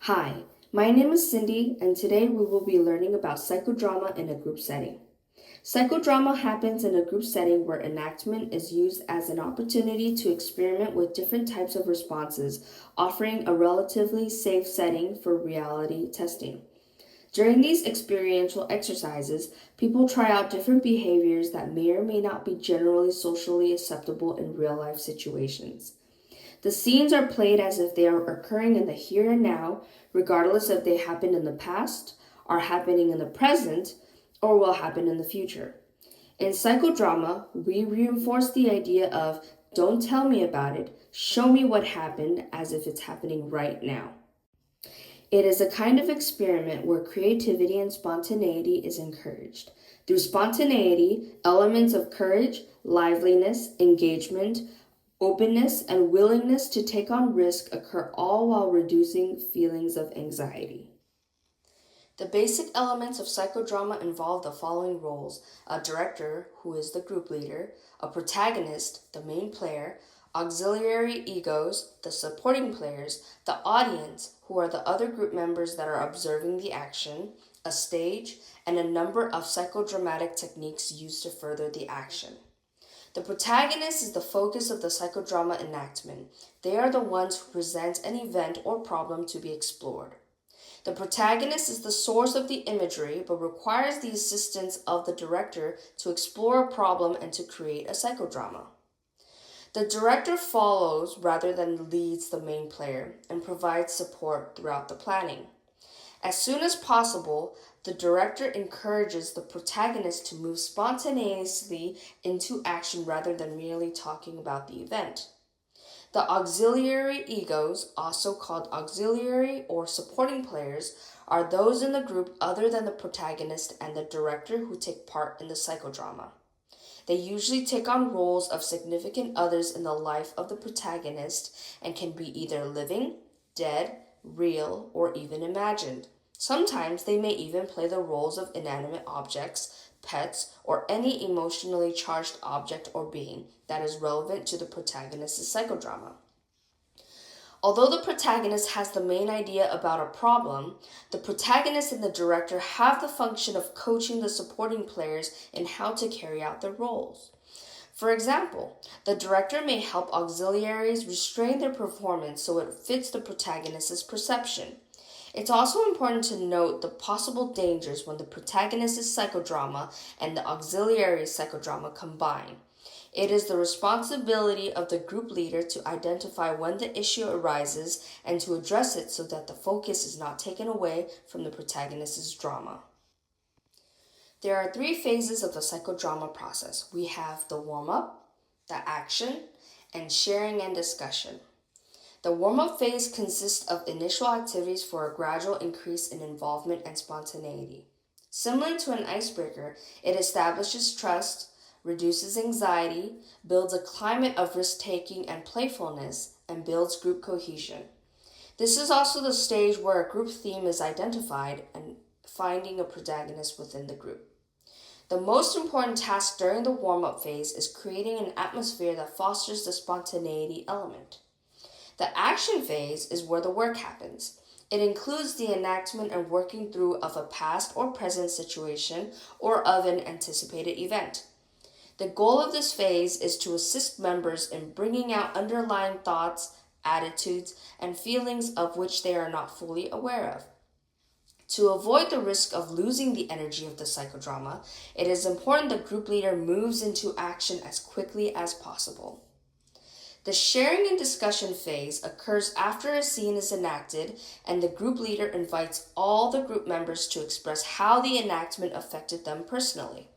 Hi, my name is Cindy, and today we will be learning about psychodrama in a group setting. Psychodrama happens in a group setting where enactment is used as an opportunity to experiment with different types of responses, offering a relatively safe setting for reality testing. During these experiential exercises, people try out different behaviors that may or may not be generally socially acceptable in real life situations. The scenes are played as if they are occurring in the here and now, regardless if they happened in the past, are happening in the present, or will happen in the future. In psychodrama, we reinforce the idea of don't tell me about it, show me what happened as if it's happening right now. It is a kind of experiment where creativity and spontaneity is encouraged. Through spontaneity, elements of courage, liveliness, engagement, openness, and willingness to take on risk occur all while reducing feelings of anxiety. The basic elements of psychodrama involve the following roles: a director, who is the group leader, a protagonist, the main player, auxiliary egos, the supporting players, the audience, who are the other group members that are observing the action, a stage, and a number of psychodramatic techniques used to further the action. The protagonist is the focus of the psychodrama enactment. They are the ones who present an event or problem to be explored. The protagonist is the source of the imagery, but requires the assistance of the director to explore a problem and to create a psychodrama. The director follows rather than leads the main player and provides support throughout the planning. As soon as possible, the director encourages the protagonist to move spontaneously into action rather than merely talking about the event. The auxiliary egos, also called auxiliary or supporting players, are those in the group other than the protagonist and the director who take part in the psychodrama. They usually take on roles of significant others in the life of the protagonist and can be either living, dead, real, or even imagined. Sometimes they may even play the roles of inanimate objects, pets, or any emotionally charged object or being that is relevant to the protagonist's psychodrama. Although the protagonist has the main idea about a problem, the protagonist and the director have the function of coaching the supporting players in how to carry out their roles. For example, the director may help auxiliaries restrain their performance so it fits the protagonist's perception. It's also important to note the possible dangers when the protagonist's psychodrama and the auxiliary psychodrama combine. It is the responsibility of the group leader to identify when the issue arises and to address it so that the focus is not taken away from the protagonist's drama. There are three phases of the psychodrama process. We have the warm-up, the action, and sharing and discussion. The warm-up phase consists of initial activities for a gradual increase in involvement and spontaneity. Similar to an icebreaker, it establishes trust, reduces anxiety, builds a climate of risk-taking and playfulness, and builds group cohesion. This is also the stage where a group theme is identified and finding a protagonist within the group. The most important task during the warm-up phase is creating an atmosphere that fosters the spontaneity element. The action phase is where the work happens. It includes the enactment and working through of a past or present situation or of an anticipated event. The goal of this phase is to assist members in bringing out underlying thoughts, attitudes, and feelings of which they are not fully aware of. To avoid the risk of losing the energy of the psychodrama, it is important the group leader moves into action as quickly as possible. The sharing and discussion phase occurs after a scene is enacted, and the group leader invites all the group members to express how the enactment affected them personally.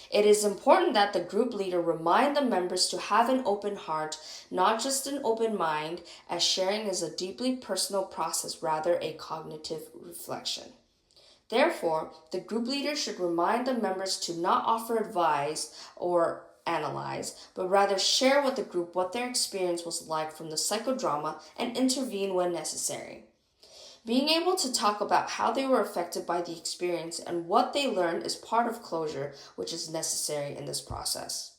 It is important that the group leader remind the members to have an open heart, not just an open mind, as sharing is a deeply personal process, rather a cognitive reflection. Therefore, the group leader should remind the members to not offer advice or analyze, but rather share with the group what their experience was like from the psychodrama and intervene when necessary. Being able to talk about how they were affected by the experience and what they learned is part of closure, which is necessary in this process.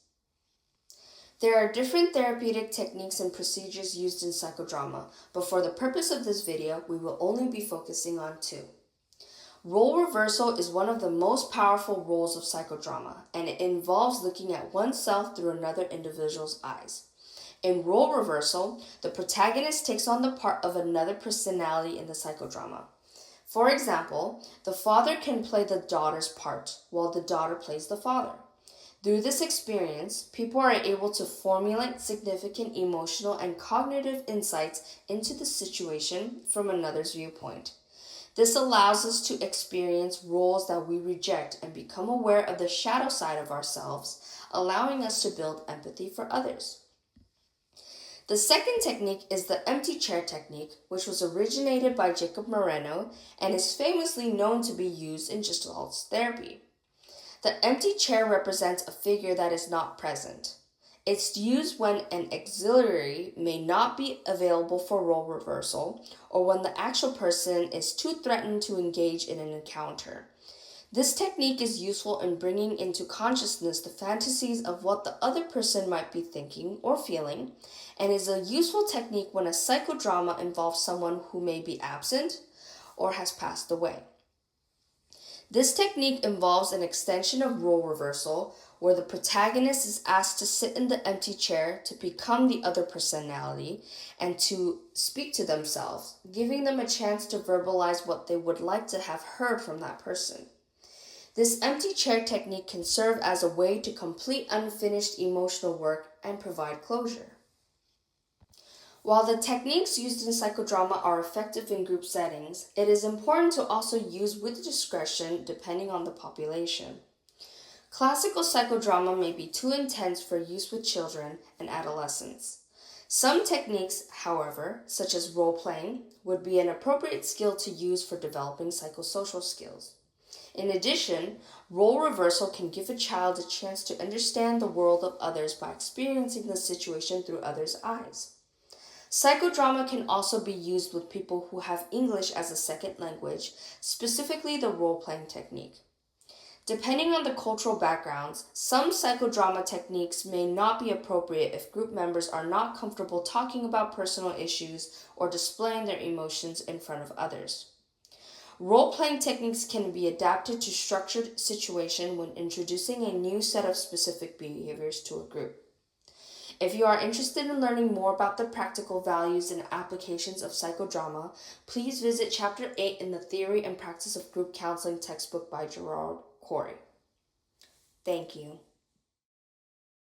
There are different therapeutic techniques and procedures used in psychodrama, but for the purpose of this video, we will only be focusing on two. Role reversal is one of the most powerful roles of psychodrama, and it involves looking at oneself through another individual's eyes. In role reversal, the protagonist takes on the part of another personality in the psychodrama. For example, the father can play the daughter's part, while the daughter plays the father. Through this experience, people are able to formulate significant emotional and cognitive insights into the situation from another's viewpoint. This allows us to experience roles that we reject and become aware of the shadow side of ourselves, allowing us to build empathy for others. The second technique is the empty chair technique, which was originated by Jacob Moreno and is famously known to be used in Gestalt therapy. The empty chair represents a figure that is not present. It's used when an auxiliary may not be available for role reversal or when the actual person is too threatened to engage in an encounter. This technique is useful in bringing into consciousness the fantasies of what the other person might be thinking or feeling, and is a useful technique when a psychodrama involves someone who may be absent or has passed away. This technique involves an extension of role reversal, where the protagonist is asked to sit in the empty chair to become the other personality and to speak to themselves, giving them a chance to verbalize what they would like to have heard from that person. This empty chair technique can serve as a way to complete unfinished emotional work and provide closure. While the techniques used in psychodrama are effective in group settings, it is important to also use with discretion depending on the population. Classical psychodrama may be too intense for use with children and adolescents. Some techniques, however, such as role-playing, would be an appropriate skill to use for developing psychosocial skills. In addition, role reversal can give a child a chance to understand the world of others by experiencing the situation through others' eyes. Psychodrama can also be used with people who have English as a second language, specifically the role-playing technique. Depending on the cultural backgrounds, some psychodrama techniques may not be appropriate if group members are not comfortable talking about personal issues or displaying their emotions in front of others. Role-playing techniques can be adapted to structured situations when introducing a new set of specific behaviors to a group. If you are interested in learning more about the practical values and applications of psychodrama, please visit Chapter 8 in the Theory and Practice of Group Counseling textbook by Gerard Corey. Thank you.